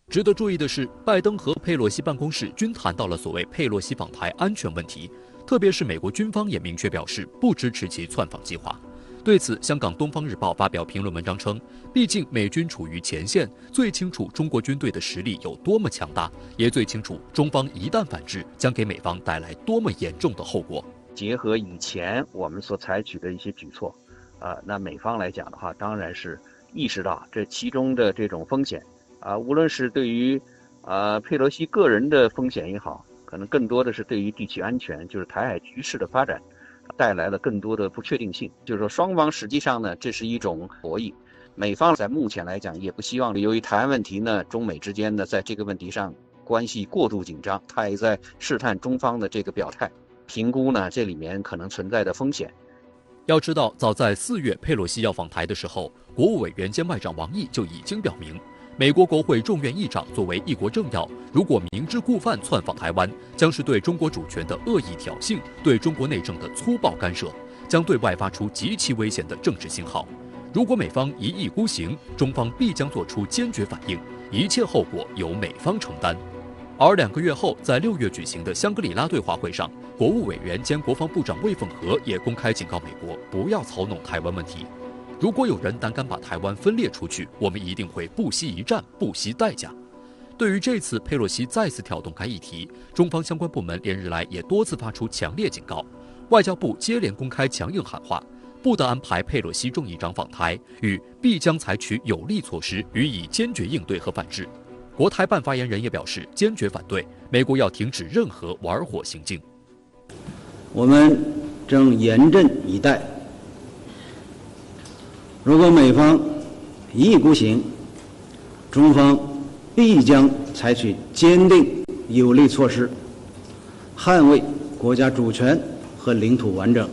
值得注意的是，拜登和佩洛西办公室均谈到了所谓佩洛西访台安全问题，特别是美国军方也明确表示不支持其窜访计划。对此，香港《东方日报》发表评论文章称，毕竟美军处于前线，最清楚中国军队的实力有多么强大，也最清楚中方一旦反制，将给美方带来多么严重的后果。结合以前我们所采取的一些举措，那美方来讲的话，当然是意识到这其中的这种风险，无论是对于佩洛西个人的风险也好，可能更多的是对于地区安全，就是台海局势的发展，带来了更多的不确定性。就是说，双方实际上呢，这是一种博弈。美方在目前来讲也不希望由于台湾问题呢，中美之间呢在这个问题上关系过度紧张，他也在试探中方的这个表态，评估呢这里面可能存在的风险。要知道，早在4月佩洛西要访台的时候，国务委员兼外长王毅就已经表明，美国国会众院议长作为一国政要，如果明知故犯窜访台湾，将是对中国主权的恶意挑衅，对中国内政的粗暴干涉，将对外发出极其危险的政治信号。如果美方一意孤行，中方必将做出坚决反应，一切后果由美方承担。而2个月后，在6月举行的香格里拉对话会上，国务委员兼国防部长魏凤和也公开警告美国不要操弄台湾问题。如果有人胆敢把台湾分裂出去，我们一定会不惜一战，不惜代价。对于这次佩洛西再次挑动该议题，中方相关部门连日来也多次发出强烈警告，外交部接连公开强硬喊话，不得安排佩洛西众议长访台，与必将采取有力措施予以坚决应对和反制。国台办发言人也表示，坚决反对美国要停止任何玩火行径。我们正严阵以待，如果美方一意孤行，中方必将采取坚定有力措施，捍卫国家主权和领土完整，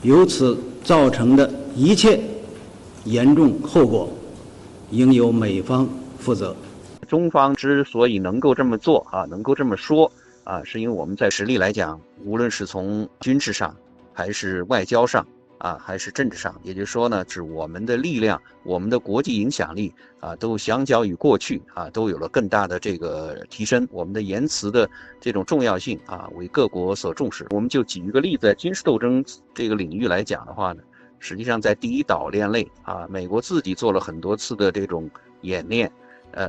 由此造成的一切严重后果，应由美方负责。中方之所以能够这么做能够这么说是因为我们在实力来讲，无论是从军事上，还是外交上还是政治上，也就是说呢，指我们的力量，我们的国际影响力都相较于过去都有了更大的这个提升，我们的言辞的这种重要性为各国所重视。我们就举一个例子，在军事斗争这个领域来讲的话呢，实际上在第一岛链内美国自己做了很多次的这种演练。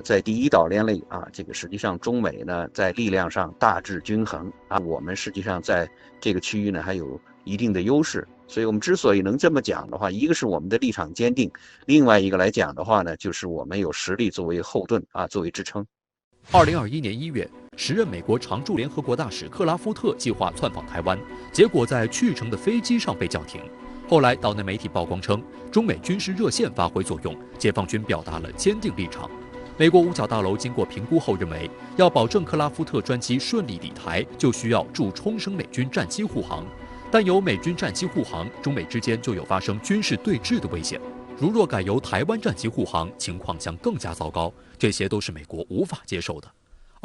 在第一岛链内这个实际上中美呢在力量上大致均衡我们实际上在这个区域呢还有一定的优势，所以我们之所以能这么讲的话，一个是我们的立场坚定，另外一个来讲的话呢，就是我们有实力作为后盾作为支撑。2021年1月，时任美国常驻联合国大使克拉夫特计划窜访台湾，结果在去程的飞机上被叫停。后来岛内媒体曝光称，中美军事热线发挥作用，解放军表达了坚定立场。美国五角大楼经过评估后认为，要保证克拉夫特专机顺利抵台，就需要驻冲绳美军战机护航。但有美军战机护航，中美之间就有发生军事对峙的危险。如若改由台湾战机护航，情况将更加糟糕，这些都是美国无法接受的。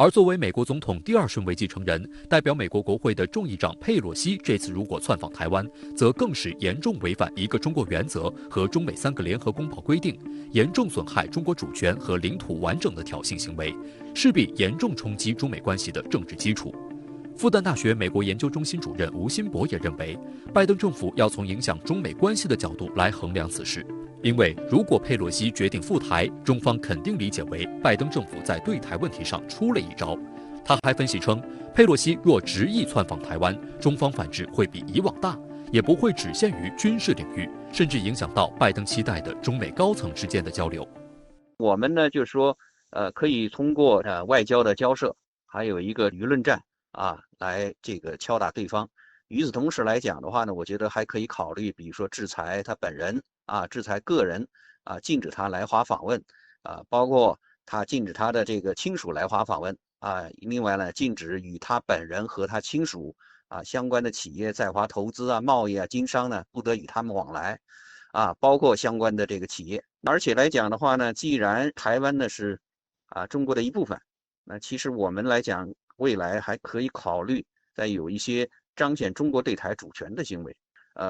而作为美国总统第2顺位继承人，代表美国国会的众议长佩洛西这次如果窜访台湾，则更是严重违反一个中国原则和中美3个联合公报规定，严重损害中国主权和领土完整的挑衅行为，势必严重冲击中美关系的政治基础。复旦大学美国研究中心主任吴新博也认为，拜登政府要从影响中美关系的角度来衡量此事，因为如果佩洛西决定赴台，中方肯定理解为拜登政府在对台问题上出了一招。他还分析称，佩洛西若执意窜访台湾，中方反制会比以往大，也不会只限于军事领域，甚至影响到拜登期待的中美高层之间的交流。我们呢就是说可以通过外交的交涉，还有一个舆论战来这个敲打对方。与此同时来讲的话呢，我觉得还可以考虑，比如说制裁他本人制裁个人禁止他来华访问包括他禁止他的这个亲属来华访问另外呢，禁止与他本人和他亲属相关的企业在华投资贸易经商呢，不得与他们往来包括相关的这个企业。而且来讲的话呢，既然台湾呢是中国的一部分，那其实我们来讲，未来还可以考虑再有一些彰显中国对台主权的行为，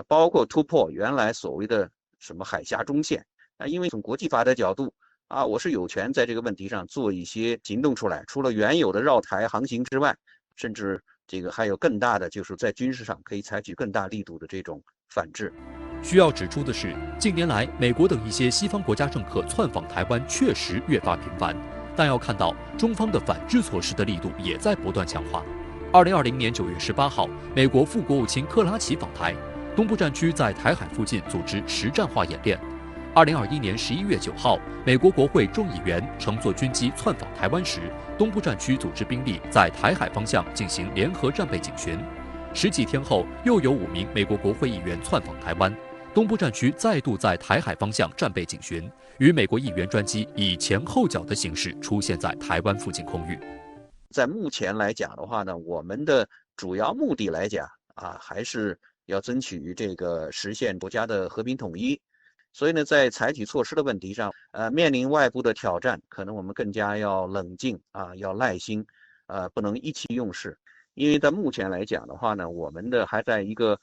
包括突破原来所谓的什么海峡中线因为从国际法的角度我是有权在这个问题上做一些行动出来，除了原有的绕台航行之外，甚至这个还有更大的，就是在军事上可以采取更大力度的这种反制。需要指出的是，近年来美国等一些西方国家政客窜访台湾确实越发频繁，但要看到中方的反制措施的力度也在不断强化。2020年9月18号，美国副国务卿克拉奇访台，东部战区在台海附近组织实战化演练。2021年11月9号，美国国会众议员乘坐军机窜访台湾时，东部战区组织兵力在台海方向进行联合战备警巡。10几天后，又有5名美国国会议员窜访台湾，东部战区再度在台海方向战备警巡，与美国议员专机以前后脚的形式出现在台湾附近空域。在目前来讲的话呢，我们的主要目的来讲还是要争取这个实现国家的和平统一。所以呢，在采取措施的问题上，面临外部的挑战，可能我们更加要冷静要耐心，不能意气用事。因为在目前来讲的话呢，我们的还在一个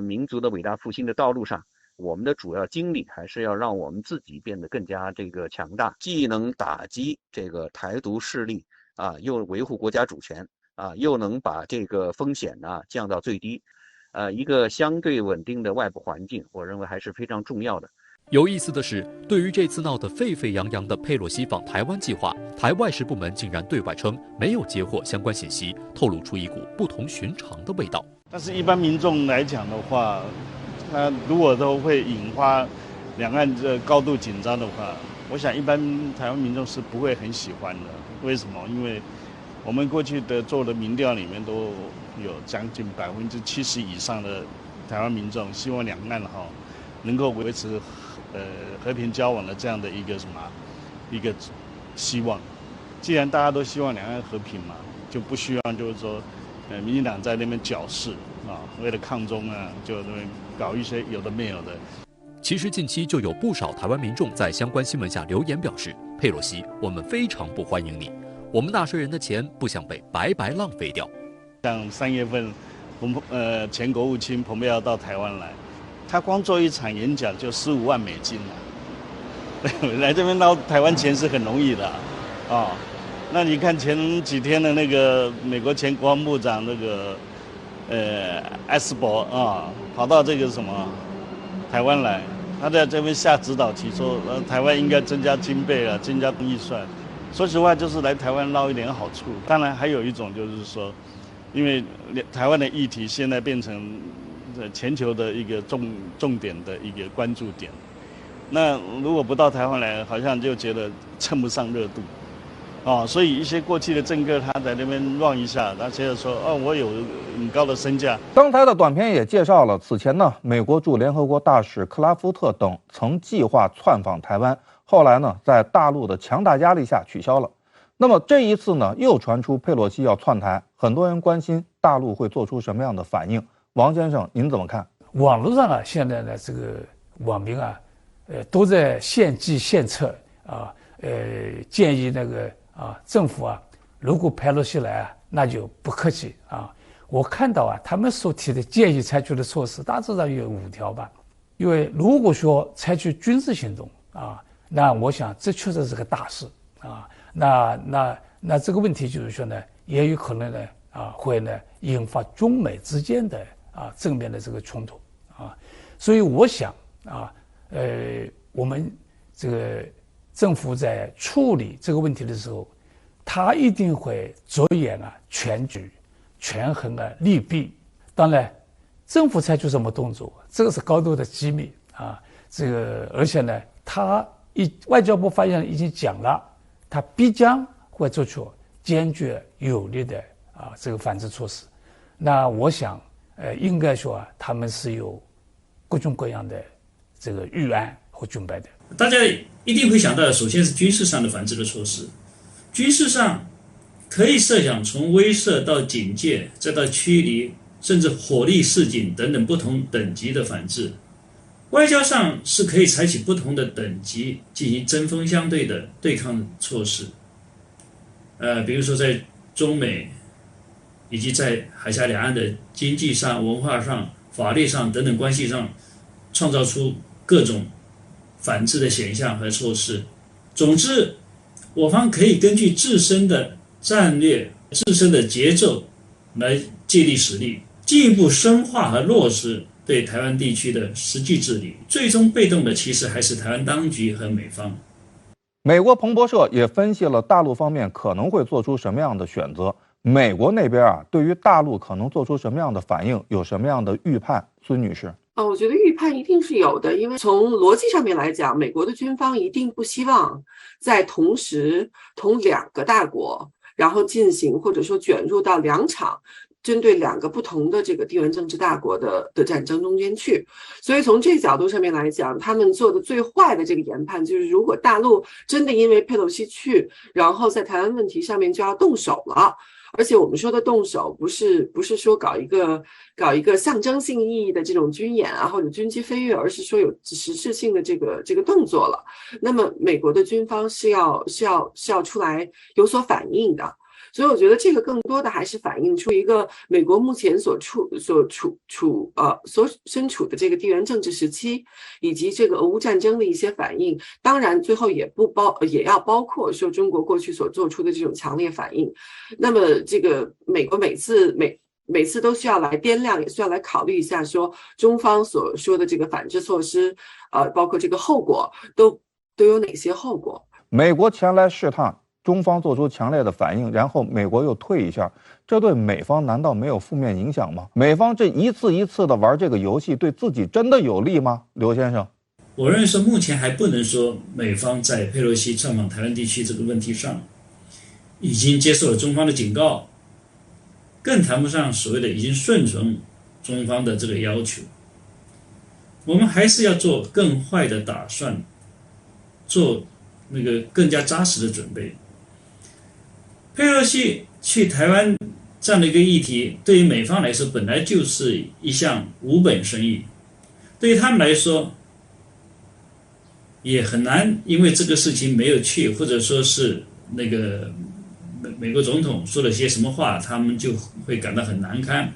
民族的伟大复兴的道路上，我们的主要精力还是要让我们自己变得更加这个强大，既能打击这个台独势力又维护国家主权又能把这个风险降到最低。一个相对稳定的外部环境，我认为还是非常重要的。有意思的是，对于这次闹得沸沸扬扬的佩洛西访台湾计划，台外事部门竟然对外称没有接获相关信息，透露出一股不同寻常的味道。但是一般民众来讲的话，他如果都会引发两岸这高度紧张的话，我想一般台湾民众是不会很喜欢的。为什么？因为我们过去的做的民调里面都有将近70%以上的台湾民众希望两岸能够维持和平交往的这样的一个希望。既然大家都希望两岸和平嘛，就不希望就是说民进党在那边搅事为了抗中就那边搞一些有的没有的。其实近期就有不少台湾民众在相关新闻下留言表示，佩洛西，我们非常不欢迎你，我们纳税人的钱不想被白白浪费掉。像3月份前国务卿蓬佩奥到台湾来，他光做一场演讲就15万美金来这边捞台湾钱是很容易的那你看前几天的那个美国前国防部长那个艾斯伯跑到这个台湾来，他在这边下指导棋说台湾应该增加经费增加预算。说实话，就是来台湾捞一点好处。当然还有一种就是说，因为台湾的议题现在变成全球的一个重点的一个关注点，那如果不到台湾来，好像就觉得蹭不上热度所以一些过去的政客他在那边乱一下，他觉得说我有很高的身价。登台的短片也介绍了，此前呢，美国驻联合国大使克拉夫特等曾计划窜访台湾，后来呢，在大陆的强大压力下取消了。那么这一次呢，又传出佩洛西要窜台，很多人关心大陆会做出什么样的反应。王先生，您怎么看？网络上现在呢，这个网民都在献计献策建议那个政府如果佩洛西来那就不客气我看到他们所提的建议采取的措施大致上有5条吧。因为如果说采取军事行动那我想这确实是个大事那这个问题就是说呢，也有可能呢会呢引发中美之间的正面的这个冲突所以我想我们这个政府在处理这个问题的时候，他一定会着眼全局、权衡利弊。当然，政府采取什么动作，这个是高度的机密这个而且呢，外交部发言人已经讲了，他必将会做出坚决有力的这个反制措施。那我想应该说他们是有各种各样的这个预案和准备的。大家一定会想到，首先是军事上的反制的措施。军事上可以设想从威慑到警戒，再到驱离，甚至火力示警等等不同等级的反制。外交上是可以采取不同的等级进行针锋相对的对抗措施。比如说在中美以及在海峡两岸的经济上、文化上、法律上等等关系上，创造出各种反制的现象和措施。总之，我方可以根据自身的战略、自身的节奏来借力使力，进一步深化和落实对台湾地区的实际治理。最终被动的其实还是台湾当局和美方。美国彭博社也分析了大陆方面可能会做出什么样的选择，美国那边对于大陆可能做出什么样的反应，有什么样的预判？孙女士。我觉得预判一定是有的，因为从逻辑上面来讲，美国的军方一定不希望在同时同2个大国，然后进行或者说卷入到2场针对2个不同的这个地缘政治大国的战争中间去。所以从这个角度上面来讲，他们做的最坏的这个研判就是，如果大陆真的因为佩洛西去，然后在台湾问题上面就要动手了。而且我们说的动手不是说搞一个象征性意义的这种军演啊，或者军机飞跃，而是说有实质性的这个动作了。那么美国的军方是要出来有所反应的。所以我觉得这个更多的还是反映出一个美国目前所身处的这个地缘政治时期，以及这个俄乌战争的一些反应。当然最后也要包括说中国过去所做出的这种强烈反应。那么这个美国每次都需要来掂量，也需要来考虑一下说中方所说的这个反制措施包括这个后果都有哪些后果。美国前来试探，中方做出强烈的反应，然后美国又退一下，这对美方难道没有负面影响吗？美方这一次一次的玩这个游戏，对自己真的有利吗？刘先生，我认为说目前还不能说美方在佩洛西窜访台湾地区这个问题上已经接受了中方的警告，更谈不上所谓的已经顺从中方的这个要求。我们还是要做更坏的打算，做那个更加扎实的准备。佩洛西去台湾这样的一个议题，对于美方来说本来就是一项无本生意，对于他们来说也很难因为这个事情没有去，或者说是那个美国总统说了些什么话，他们就会感到很难堪。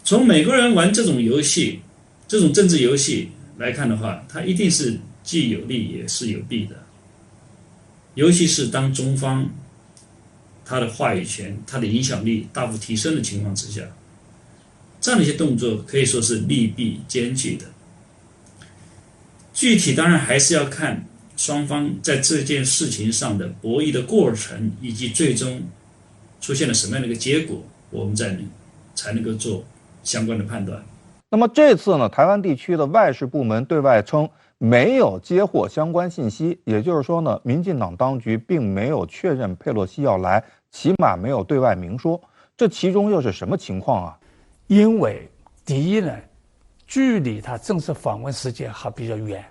从美国人玩这种游戏，这种政治游戏来看的话，它一定是既有利也是有弊的。尤其是当中方他的话语权、他的影响力大幅提升的情况之下，这样的一些动作可以说是利弊兼具的。具体当然还是要看双方在这件事情上的博弈的过程，以及最终出现了什么样的一个结果，我们才能够做相关的判断。那么这次呢，台湾地区的外事部门对外称没有接获相关信息，也就是说呢，民进党当局并没有确认佩洛西要来，起码没有对外明说。这其中又是什么情况啊？因为第一呢，距离他正式访问时间还比较远，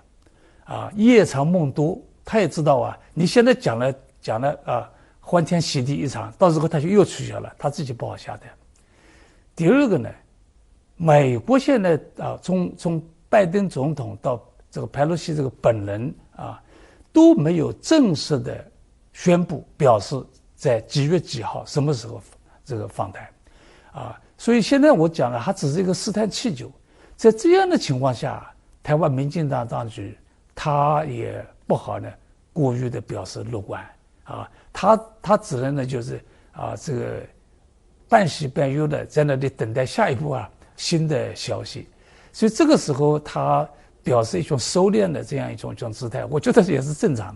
夜长梦多，他也知道啊，你现在讲了欢天喜地一场，到时候他就又取消了，他自己不好下台。第二个呢，美国现在从拜登总统到这个佩洛西这个本人都没有正式的宣布表示在几月几号什么时候这个访台所以现在我讲了，它只是一个试探气球。在这样的情况下，台湾民进党当局他也不好呢过于的表示乐观他只能呢就是这个半喜半忧的在那里等待下一步新的消息。所以这个时候他表示一种收敛的这样一种姿态，我觉得也是正常。